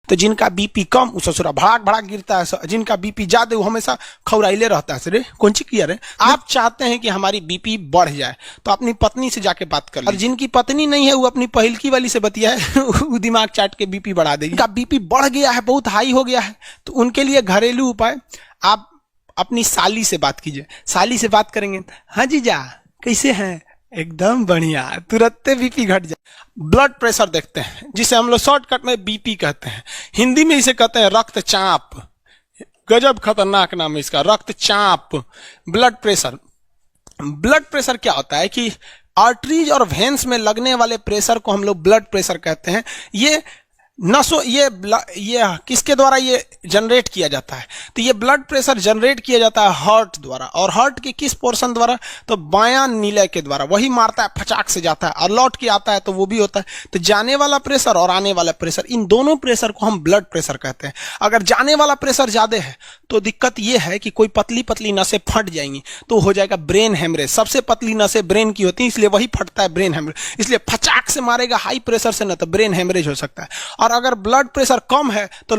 तो जिनका बीपी कम वो ससुरा भड़ाक भड़ाक गिरता है, जिनका बीपी ज्यादा वो हमेशा खौराइले रहता है। रे कौन सी किया रे, आप चाहते हैं कि हमारी बीपी बढ़ जाए तो अपनी पत्नी से जाके बात कर लीजिए, और जिनकी पत्नी नहीं है वो अपनी पहिलकी वाली से बतिया है वो दिमाग चाट के बीपी बढ़ा देगी। जिनका बीपी बढ़ गया है, बहुत हाई हो गया है, तो उनके लिए घरेलू उपाय, आप अपनी साली से बात कीजिए। साली से बात करेंगे, हाँ जीजा कैसे हैं, एकदम बढ़िया, तुरंत बीपी घट जाए। ब्लड प्रेशर देखते हैं, जिसे हम लोग शॉर्टकट में बीपी कहते हैं, हिंदी में इसे कहते हैं रक्तचाप। गजब खतरनाक नाम है इसका, रक्तचाप। ब्लड प्रेशर, ब्लड प्रेशर क्या होता है कि आर्टरीज और वेन्स में लगने वाले प्रेशर को हम लोग ब्लड प्रेशर कहते हैं। ये नसों, ये किसके द्वारा ये जनरेट किया जाता है, तो ये ब्लड प्रेशर जनरेट किया जाता है हार्ट द्वारा। और हार्ट के किस पोर्शन द्वारा, तो बायां नीले के द्वारा। वही मारता है, फचाक से जाता है और लौट के आता है, तो वो भी होता है। तो जाने वाला प्रेशर और आने वाला प्रेशर, इन दोनों प्रेशर को हम ब्लड प्रेशर कहते हैं। अगर जाने वाला प्रेशर ज्यादा है तो दिक्कत ये है कि कोई पतली पतली नसें फट जाएंगी, तो हो जाएगा ब्रेन हेमरेज। सबसे पतली नसें ब्रेन की होती है, इसलिए वही फटता है, ब्रेन हेमरेज। इसलिए फचाक से मारेगा हाई प्रेशर से, ना तो ब्रेन हेमरेज हो सकता है। और अगर ब्लड प्रेशर कम है तो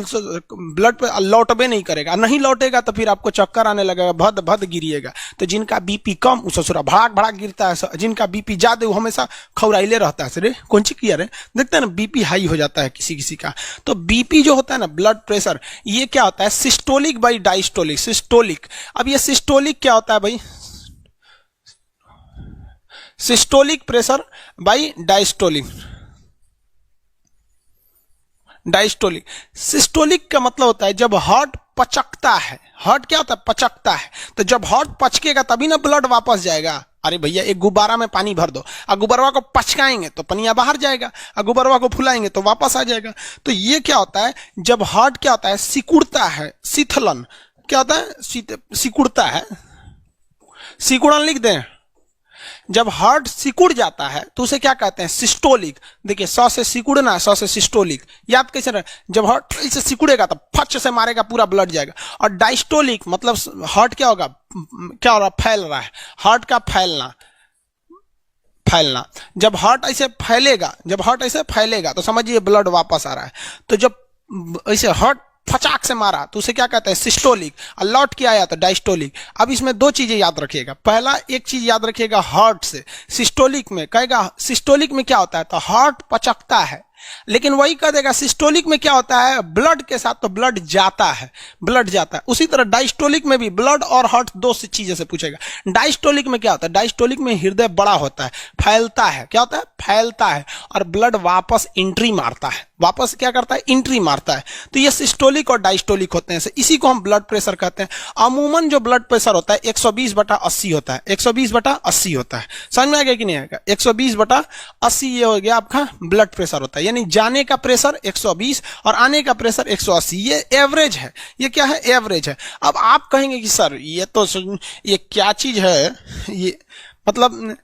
ब्लड लौटबे नहीं करेगा, नहीं लौटेगा तो फिर आपको चक्कर आने लगेगा, भद भद गिरिएगा। तो जिनका बीपी कम वो ससुरा भड़ाक भड़ाक गिरता है, जिनका बीपी ज्यादा वो हमेशा खौराइले रहता है। रे कौन सी किया रे, देखते हैं ना बीपी हाई हो जाता है किसी किसी का। तो बीपी जो होता है ना, ब्लड प्रेशर, ये क्या होता है, सिस्टोलिक बाई डायस्टोलिक। सिस्टोलिक, अब ये सिस्टोलिक क्या होता है भाई, systolic pressure by diastolic. Diastolic, systolic का मतलब होता है जब हार्ट पचकता है। हार्ट क्या होता है, पचकता है। तो जब हार्ट पचकेगा तभी ना ब्लड वापस जाएगा। अरे भैया एक गुब्बारा में पानी भर दो, और गुब्बारा को पचकाएंगे तो पनिया बाहर जाएगा, और गुब्बारा को फुलाएंगे तो वापस आ जाएगा। तो ये क्या होता है, जब हार्ट क्या होता है, सिकुड़ता है, शीतलन क्या होता है, सिकुड़ता है, सिकुड़न लिख दें। जब हार्ट सिकुड़ जाता है तो उसे क्या कहते हैं, सिस्टोलिक। देखिए सौ से सिकुड़ना, सौ से सिस्टोलिक, याद कैसे रहे, जब हार्ट से सिकुड़ेगा तो फच से मारेगा, पूरा ब्लड जाएगा। और डायस्टोलिक मतलब हार्ट क्या होगा, क्या हो रहा, फैल रहा है, हार्ट का फैलना, फैलना। जब हार्ट ऐसे फैलेगा, जब हार्ट ऐसे फैलेगा तो समझिए ब्लड वापस आ रहा है। तो जब ऐसे हार्ट फचाक से मारा तो उसे क्या कहते हैं, सिस्टोलिक, और लौट के आया तो डायस्टोलिक। अब इसमें दो चीजें याद रखिएगा। पहला एक चीज याद रखिएगा, हार्ट से सिस्टोलिक में कहेगा, सिस्टोलिक में क्या होता है, तो हार्ट पचकता है, लेकिन वही कह देगा सिस्टोलिक में क्या होता है, ब्लड के साथ तो ब्लड जाता है, ब्लड जाता है। उसी तरह डायस्टोलिक में भी ब्लड और हार्ट दो चीजें से पूछेगा। डायस्टोलिक में क्या होता है, डायस्टोलिक में हृदय बड़ा होता है, फैलता है, क्या होता है, फैलता है, और ब्लड वापस एंट्री मारता है, वापस क्या करता है, एंट्री मारता है। तो ये सिस्टोलिक और डायस्टोलिक होते हैं, इसी को हम ब्लड प्रेशर कहते हैं। अमूमन जो ब्लड प्रेशर होता है 120/80 होता है, 120/80 होता है। समझ में आ गया कि नहीं आएगा, 120/80 ये हो गया आपका ब्लड प्रेशर होता है। यानी जाने का प्रेशर 120 और आने का प्रेशर 180, ये एवरेज है। ये क्या है, एवरेज है। अब आप कहेंगे कि सर ये तो, ये क्या चीज है, ये मतलब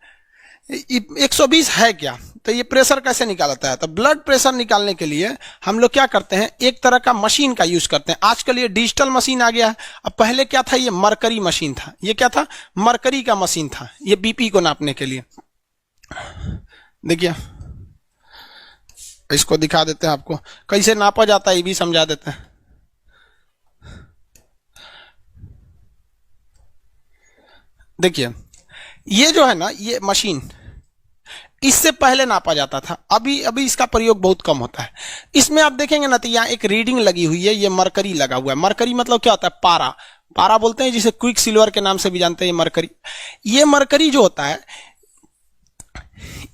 120 है क्या, तो ये प्रेशर कैसे निकालता है। तो ब्लड प्रेशर निकालने के लिए हम लोग क्या करते हैं, एक तरह का मशीन का यूज करते हैं। आजकल ये डिजिटल मशीन आ गया है। अब पहले क्या था, ये मरकरी मशीन था। ये क्या था, मरकरी का मशीन था, ये बीपी को नापने के लिए। देखिए इसको दिखा देते हैं आपको, कैसे नापा जाता है ये भी समझा देते हैं। देखिए ये जो है ना, ये मशीन इससे पहले नापा जाता था, अभी इसका प्रयोग बहुत कम होता है। इसमें आप देखेंगे ना तो यहाँ एक रीडिंग लगी हुई है, ये मरकरी लगा हुआ है। मरकरी मतलब क्या होता है, पारा, पारा बोलते हैं, जिसे क्विक सिल्वर के नाम से भी जानते हैं। मरकरी, ये मरकरी जो होता है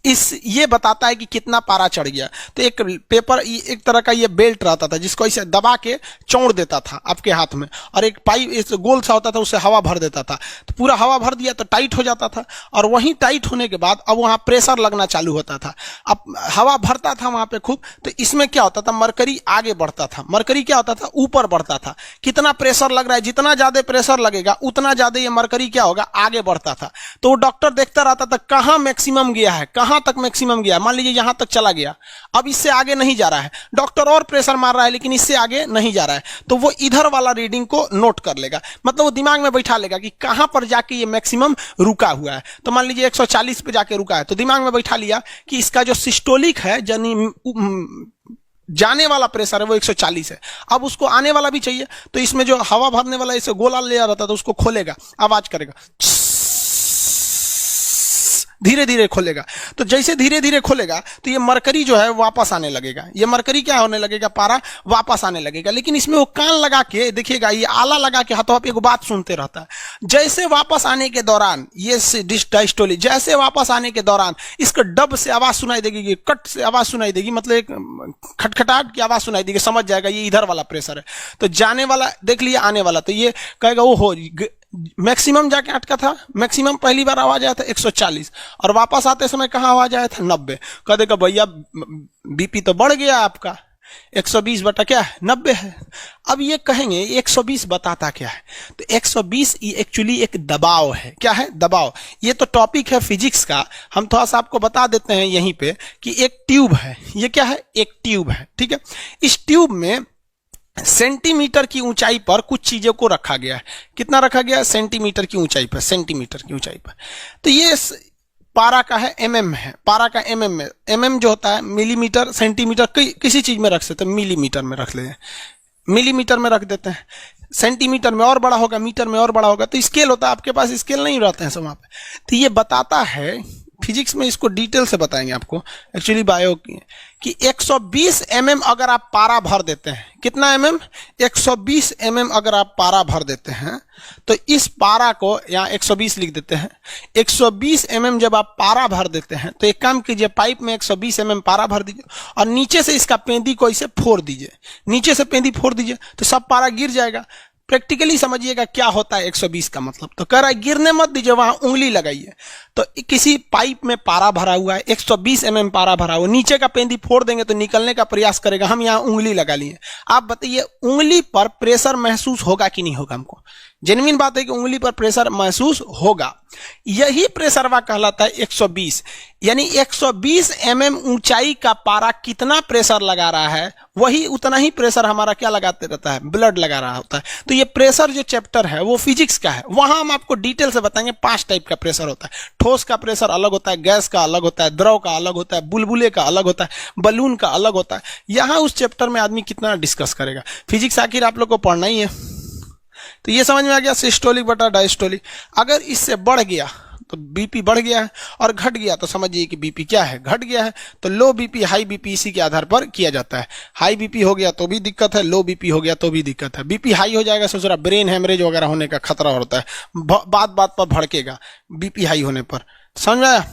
ये बताता है कि कितना पारा चढ़ गया। तो एक पेपर, एक तरह का ये बेल्ट रहता था जिसको इसे दबा के चौड़ देता था आपके हाथ में, और एक पाइप इस गोल सा होता था, उससे हवा भर देता था। तो पूरा हवा भर दिया तो टाइट हो जाता था, और वहीं टाइट होने के बाद अब वहां प्रेशर लगना चालू होता था। अब हवा भरता था वहां पे खूब, तो इसमें क्या होता था, मरकरी आगे बढ़ता था। मरकरी क्या होता था, ऊपर बढ़ता था। कितना प्रेशर लग रहा है, जितना ज्यादा प्रेशर लगेगा उतना ज्यादा ये मरकरी क्या होगा, आगे बढ़ता था। तो डॉक्टर देखता रहता था कहां मैक्सिमम गया है, कहां तक मैक्सिमम गया। मान लीजिए यहां तक चला गया, अब इससे आगे नहीं जा रहा है, डॉक्टर और प्रेशर मार रहा है लेकिन इससे आगे नहीं जा रहा है, तो वो इधर वाला रीडिंग को नोट कर लेगा। मतलब वो दिमाग में बैठा लेगा कि कहां पर जाके ये मैक्सिमम रुका हुआ है। तो मान लीजिए 140 पे जाके रुका है, तो दिमाग में बैठा लिया कि इसका जो सिस्टोलिक है, यानी जाने वाला प्रेशर है वो 140 है। अब उसको आने वाला भी चाहिए, तो इसमें जो हवा भरने वाला इसे गोला ले रहता है तो उसको खोलेगा, आवाज करेगा, धीरे धीरे खोलेगा। तो जैसे धीरे धीरे खोलेगा तो ये मरकरी जो है वापस आने लगेगा, ये मरकरी क्या होने लगेगा, पारा वापस आने लगेगा। लेकिन इसमें वो कान लगा के देखिएगा, ये आला लगा के हाथों पे एक बात सुनते रहता है। जैसे वापस आने के दौरान ये डायस्टोली, जैसे वापस आने के दौरान इसको डब से आवाज सुनाई देगी, कट से आवाज सुनाई देगी, मतलब एक खटखटाहट की आवाज सुनाई देगी, समझ जाएगा ये इधर वाला प्रेशर है। तो जाने वाला देख लिया, आने वाला तो ये कहेगा वो हो मैक्सिमम जाके अटका था, मैक्सिमम पहली बार आवाज आया था 140 और वापस आते समय कहां आवाज आया था 90। कह देगा भैया बीपी तो बढ़ गया आपका, 120 बटा क्या है 90 है। अब ये कहेंगे 120 बताता क्या है, तो 120 ये एक्चुअली एक दबाव है। क्या है? दबाव। ये तो टॉपिक है फिजिक्स का, हम थोड़ा सा आपको बता देते हैं यहीं पे कि एक ट्यूब है, ये क्या है, एक ट्यूब है, ठीक है। इस ट्यूब में सेंटीमीटर की ऊंचाई पर कुछ चीजों को रखा गया है। कितना रखा गया है? सेंटीमीटर की ऊंचाई पर, सेंटीमीटर की ऊंचाई पर। तो ये पारा का है, एमएम है, पारा का एमएम में, एमएम जो होता है मिलीमीटर, सेंटीमीटर, किसी चीज में रख सकते हैं, मिलीमीटर में रख लेते हैं, मिलीमीटर में रख देते हैं, सेंटीमीटर में और बड़ा होगा, मीटर में और बड़ा होगा। तो स्केल होता है, आपके पास स्केल नहीं रहते हैं सब वहां पे। तो ये बताता है, फिजिक्स में इसको डिटेल से बताएंगे आपको, एक्चुअली बायो की, कि 120 mm अगर आप पारा भर देते हैं, कितना mm? 120 mm अगर आप पारा भर देते हैं तो इस पारा को यहाँ 120 लिख देते हैं। 120 mm जब आप पारा भर देते हैं तो एक काम कीजिए, पाइप में 120 mm पारा भर दीजिए और नीचे से इसका पेंदी को इसे फोड़ दीजिए, नीचे से पेंदी फोड़ दीजिए तो सब पारा गिर जाएगा। प्रैक्टिकली समझिएगा क्या होता है 120 का मतलब। तो कह रहा है गिरने मत दीजिए, वहां उंगली लगाइए। तो किसी पाइप में पारा भरा हुआ है, 120 mm पारा भरा हुआ, नीचे का पेंदी फोड़ देंगे तो निकलने का प्रयास करेगा, हम यहाँ उंगली लगा लिए। आप बताइए उंगली पर प्रेशर महसूस होगा कि नहीं होगा? हमको जेन्युइन बात है कि उंगली पर प्रेशर महसूस होगा। यही प्रेशरवा कहलाता है 120। यानी 120 mm ऊंचाई का पारा कितना प्रेशर लगा रहा है, वही उतना ही प्रेशर हमारा क्या लगाते रहता है, ब्लड लगा रहा होता है। तो ये प्रेशर जो चैप्टर है वो फिजिक्स का है, वहां हम आपको डिटेल से बताएंगे 5 टाइप का प्रेशर होता है। ठोस का प्रेशर अलग होता है, गैस का अलग होता है, द्रव का अलग होता है, बुलबुले का अलग होता है, बलून का अलग होता है। यहां उस चैप्टर में आदमी कितना डिस्कस करेगा। फिजिक्स आखिर आप लोग को पढ़ना ही है। तो ये समझ में आ गया सिस्टोलिक बटा डायस्टोलिक। अगर इससे बढ़ गया तो बीपी बढ़ गया है और घट गया तो समझिए कि बीपी क्या है, घट गया है। तो लो बीपी हाई बीपी इसी के आधार पर किया जाता है। हाई बीपी हो गया तो भी दिक्कत है, लो बीपी हो गया तो भी दिक्कत है। बीपी हाई हो जाएगा सोच रहा ब्रेन हेमरेज वगैरह होने का खतरा होता है, बात बात पर भड़केगा बीपी हाई होने पर, समझ में आया।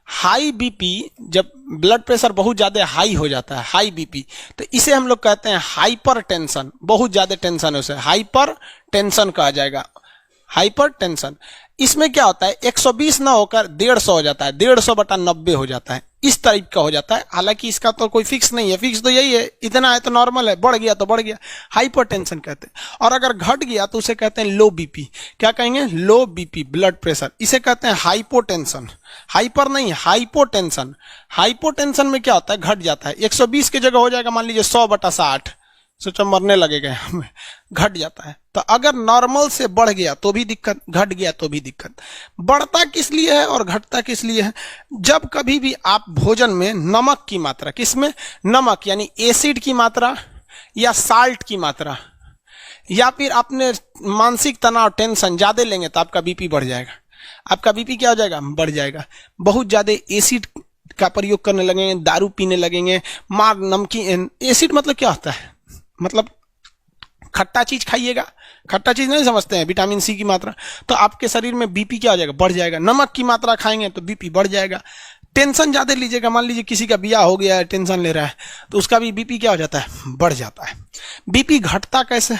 हाई बीपी, जब ब्लड प्रेशर बहुत ज्यादा हाई हो जाता है, हाई बीपी, तो इसे हम लोग कहते हैं हाइपर टेंशन। बहुत ज्यादा टेंशन है उसे हाइपर टेंशन कहा जाएगा, हाइपर टेंशन। इसमें क्या होता है 120 ना होकर 150 हो जाता है, 150 बटा 90 हो जाता है, इस टाइप का हो जाता है। हालांकि इसका तो कोई फिक्स नहीं है, फिक्स तो यही है, इतना है तो नॉर्मल है, बढ़ गया तो बढ़ गया, हाइपरटेंशन कहते हैं। और अगर घट गया तो उसे कहते हैं लो बीपी। क्या कहेंगे? लो बीपी ब्लड प्रेशर, इसे कहते हैं हाइपोटेंशन। हाइपर नहीं, हाइपोटेंशन। हाइपोटेंशन में क्या होता है, घट जाता है, 120 की जगह हो जाएगा मान लीजिए 100 बटा 60, सोचो मरने लगेगा हमें, घट जाता है। तो अगर नॉर्मल से बढ़ गया तो भी दिक्कत, घट गया तो भी दिक्कत। बढ़ता किस लिए है और घटता किस लिए है? जब कभी भी आप भोजन में नमक की मात्रा, किसमें? नमक यानी एसिड की मात्रा या साल्ट की मात्रा, या फिर अपने मानसिक तनाव टेंशन ज्यादा लेंगे तो आपका बीपी बढ़ जाएगा। आपका बीपी क्या हो जाएगा? बढ़ जाएगा। बहुत ज्यादा एसिड का प्रयोग करने लगेंगे, दारू पीने लगेंगे, मार नमकीन, एसिड मतलब क्या होता है, मतलब खट्टा चीज खाइएगा, खट्टा चीज नहीं समझते हैं, विटामिन सी की मात्रा, तो आपके शरीर में बीपी क्या हो जाएगा? बढ़ जाएगा। नमक की मात्रा खाएंगे तो बीपी बढ़ जाएगा। टेंशन ज्यादा लीजिएगा, मान लीजिए किसी का ब्याह हो गया है, टेंशन ले रहा है, तो उसका भी बीपी क्या हो जाता है? बढ़ जाता है। बीपी घटता कैसे?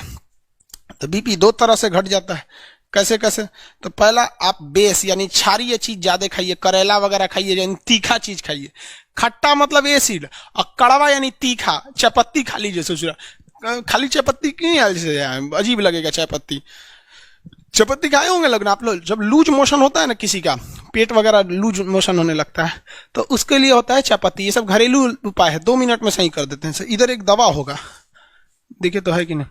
तो बीपी 2 तरह से घट जाता है। कैसे कैसे? तो पहला, आप बेस यानी क्षारीय चीज ज्यादा खाइए, करेला वगैरह खाइए, यानी तीखा चीज खाइए। खट्टा मतलब एसिड, और कड़वा यानी तीखा, चायपत्ती खा लीजिए। सोच रहा खाली चायपत्ती क्यों है, अजीब लगेगा चायपत्ती। चायपत्ती खाए होंगे लगना आप लोग, जब लूज मोशन होता है ना, किसी का पेट वगैरह लूज मोशन होने लगता है तो उसके लिए होता है चायपत्ती। ये सब घरेलू उपाय है, 2 मिनट में सही कर देते हैं। इधर एक दवा होगा, देखिए तो है कि नहीं।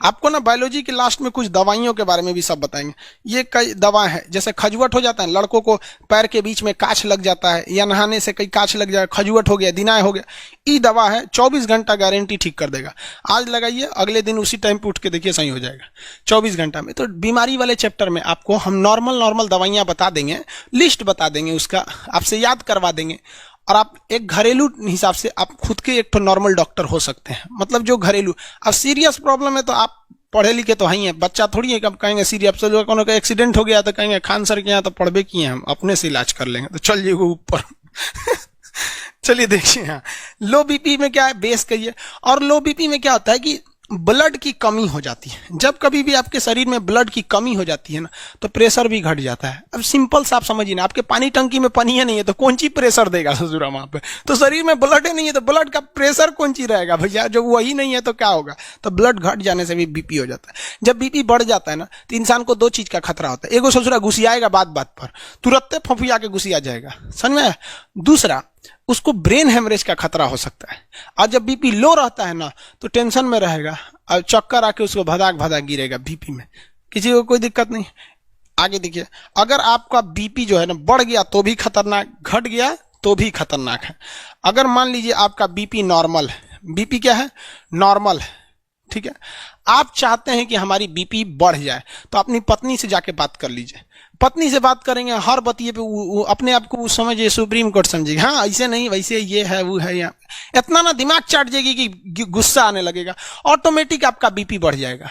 आपको ना बायोलॉजी के लास्ट में कुछ दवाइयों के बारे में भी सब बताएंगे। ये कई दवा है, जैसे खजुवट हो जाता है, लड़कों को पैर के बीच में कांच लग जाता है या नहाने से कई कांच लग जाए, खजुवट हो गया, दिनाय हो गया, ये दवा है 24 घंटा गारंटी ठीक कर देगा। आज लगाइए, अगले दिन उसी टाइम पे उठ के देखिए सही हो जाएगा 24 घंटा में। तो बीमारी वाले चैप्टर में आपको हम नॉर्मल दवाइयां बता देंगे, लिस्ट बता देंगे, उसका आपसे याद करवा देंगे, और आप एक घरेलू हिसाब से आप खुद के एक तो नॉर्मल डॉक्टर हो सकते हैं। मतलब जो घरेलू, अब सीरियस प्रॉब्लम है तो आप पढ़े लिखे तो ही हैं, बच्चा थोड़ी है कि आप कहेंगे सीरियस, जो कोनो का एक्सीडेंट हो गया तो कहेंगे खान सर के यहाँ तो पढ़बे किए हम, अपने से इलाज कर लेंगे, तो चल जाइए ऊपर। चलिए देखिए, यहाँ लो बीपी में क्या है, बेस कहिए। और लो बीपी में क्या होता है कि ब्लड की कमी हो जाती है। जब कभी भी आपके शरीर में ब्लड की कमी हो जाती है ना, तो प्रेशर भी घट जाता है। अब सिंपल सा आप समझिए ना, आपके पानी टंकी में पानी है नहीं है तो कौन ची प्रेशर देगा ससुरा वहां पे, तो शरीर में ब्लड ही नहीं है तो ब्लड का प्रेशर कौन ची रहेगा भैया, जो वही नहीं है तो क्या होगा। तो ब्लड घट जाने से भी बीपी हो जाता है। जब बीपी बढ़ जाता है ना, तो इंसान को दो चीज का खतरा होता है। एगो ससुरा घुसियाएगा बात बात पर, तुरंत फफिया के घुसिया जाएगा, समझ में। दूसरा, उसको ब्रेन हेमरेज का खतरा हो सकता है। और जब बीपी लो रहता है ना, तो टेंशन में रहेगा और चक्कर आके उसको भदाक भदाक गिरेगा बीपी में, किसी को कोई दिक्कत नहीं। आगे देखिए, अगर आपका बीपी जो है ना बढ़ गया तो भी खतरनाक, घट गया तो भी खतरनाक है। अगर मान लीजिए आपका बीपी नॉर्मल है, बीपी क्या है, नॉर्मल है, ठीक है, आप चाहते हैं कि हमारी बीपी बढ़ जाए, तो अपनी पत्नी से जाके बात कर लीजिए। पत्नी से बात करेंगे, हर बतिये पे वो अपने आप को वो समझिए सुप्रीम कोर्ट समझेगा, हाँ ऐसे नहीं वैसे ये है वो है, यहाँ इतना ना दिमाग चाट जाएगी कि गुस्सा आने लगेगा, ऑटोमेटिक आपका बीपी बढ़ जाएगा।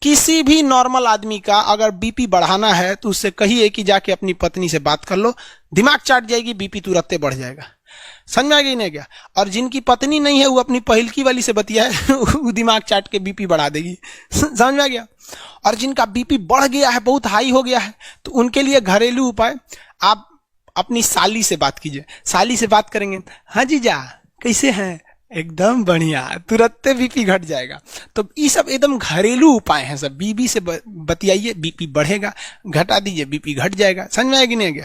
किसी भी नॉर्मल आदमी का अगर बीपी बढ़ाना है तो उससे कहिए कि जाके अपनी पत्नी से बात कर लो, दिमाग चाट जाएगी, बीपी तुरंत बढ़ जाएगा। समझ में आ गई नहीं क्या। और जिनकी पत्नी नहीं है वो अपनी पहिलकी वाली से बतिया है, वो दिमाग चाट के बीपी बढ़ा देगी, समझ में आ गया। और जिनका बीपी बढ़ गया है, बहुत हाई हो गया है, तो उनके लिए घरेलू उपाय, आप अपनी साली से बात कीजिए। साली से बात करेंगे, हाँ जीजा कैसे हैं, एकदम बढ़िया, तुरंत बीपी घट जाएगा। तो ये सब एकदम घरेलू उपाय हैं सब। बीबी से बतियाइए, बीपी बढ़ेगा, घटा दीजिए, बीपी घट जाएगा। समझ में आएगी नहीं गया।